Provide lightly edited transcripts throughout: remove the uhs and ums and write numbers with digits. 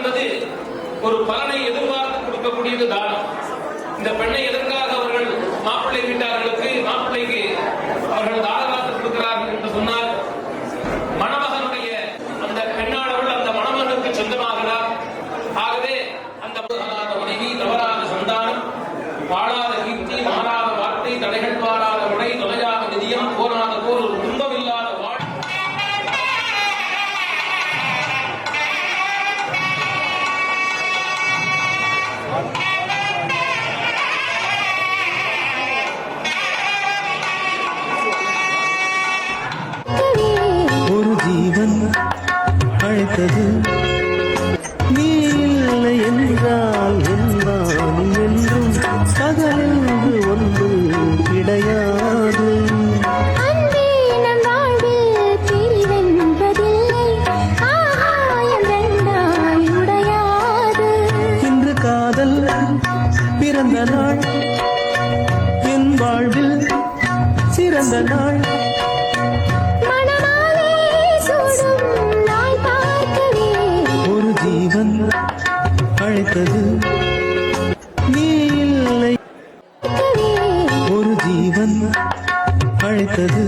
என்பது ஒரு பலனை எதிர்பார்த்து கொடுக்கக்கூடியது தானம். இந்த பெண்ணை எதற்காக அவர்கள் மாப்பிள்ளை வீட்டார்களுக்கு மாப்பிள்ளைக்கு அவர்கள் தாரகாத்து கொடுக்கிறார்கள் என்று சொன்னால், மணமகனுடைய அந்த பெண்ணானவள் அந்த மணமகனுக்கு சொந்தமாகிறார். ஆகவே அந்த மனைவி, தவறாத சந்தானம், வாழாத கீர்த்தி, மாறாத வார்த்தை, தடைகள் வாழாத உடை, தொலையாத நிதியம், போராத போர், ஒரு துன்பமில்லாத ஒரு ஜீவன் அழைத்தது, நீ இல்லை என்றால் என்னான் என்றும் பகலென்று ஒன்று கிடையாது. இன்று காதல் பிறந்த நாள், என் வாழ்வில் சிறந்த நாள். ஒரு ஜீவன் அழைத்தது, நீ இல்லை. ஒரு ஜீவன் அழைத்தது,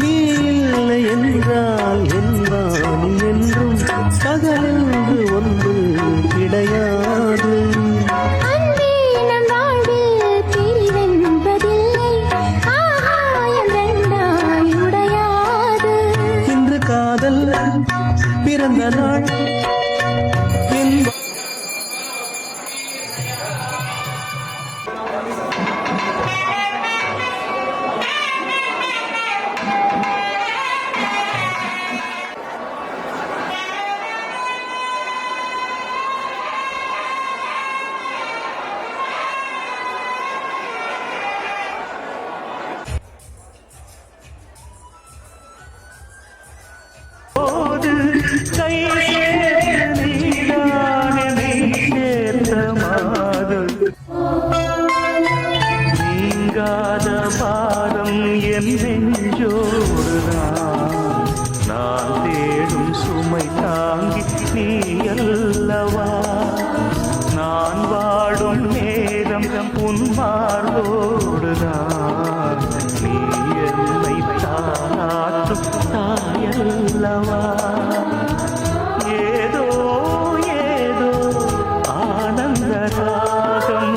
நீ இல்லை என்றால் என்னான் என்றும் பகலென்று ஒன்று கிடையாது. இன்று காதல் பிறந்த நாள், என் கை சேர்த்து நீதானே சேர்த்த மாதம், நீங்காத பாரம் என் நெஞ்சோடுதான். நான் தேடும் சுமை தாங்கி நீ அல்லவா, நான் வாடும் நேரம் உன் மார்போடுதான். நீ என்னை தாளாற்றும் தாயல்லவா. ஏதோ ஏதோ ஆனந்த ராகம்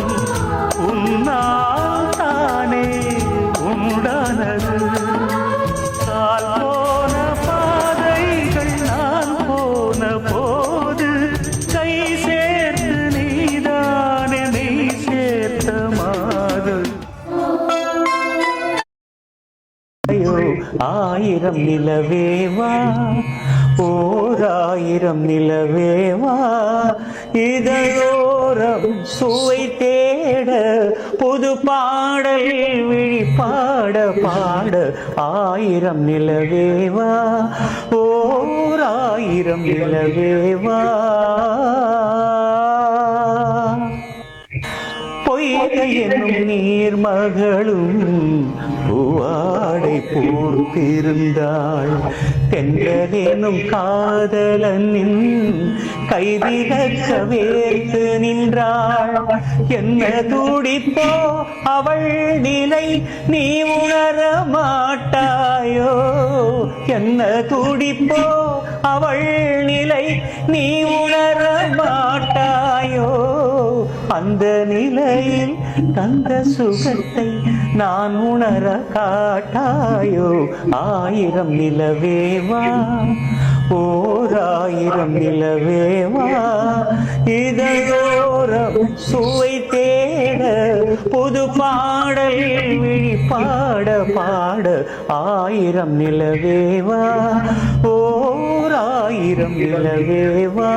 உன்னால் தானே உண்டானது. கால் போன பாதைகள் நான் போன போது, கை சேர்த்து நீதானே மெய் சேர்த்த மாது. ஆயிரம் நிலவேவா, ஓராயிரம் நிலவேவா, இதழோரம் சுவை தேட புது பாடல் விழி பாட பாட. ஆயிரம் நிலவேவா, ஓராயிரம் நிலவேவா. பொய்கை என்னும் நீர் மகளும் பூவாடை போர்த்திருந்தாள். தென்றலெனும் காதலனின் கைதிகற்க வேர்த்து நின்றாள். என்ன துடிப்போ அவள் நிலை நீ உணர மாட்டாயோ, என்ன துடிப்போ அவள் நிலை நீ உணர மாட்டாயோ. அந்த நிலையில் தந்த சுகத்தை நான் உணர காட்டாயோ. ஆயிரம் நிலவேவா, ஓராயிரம் நிலவேவா, இதழோரம் சுவை தேட புது பாடல் விழி பாட பாட. ஆயிரம் நிலவேவா, ஓராயிரம் நிலவேவா.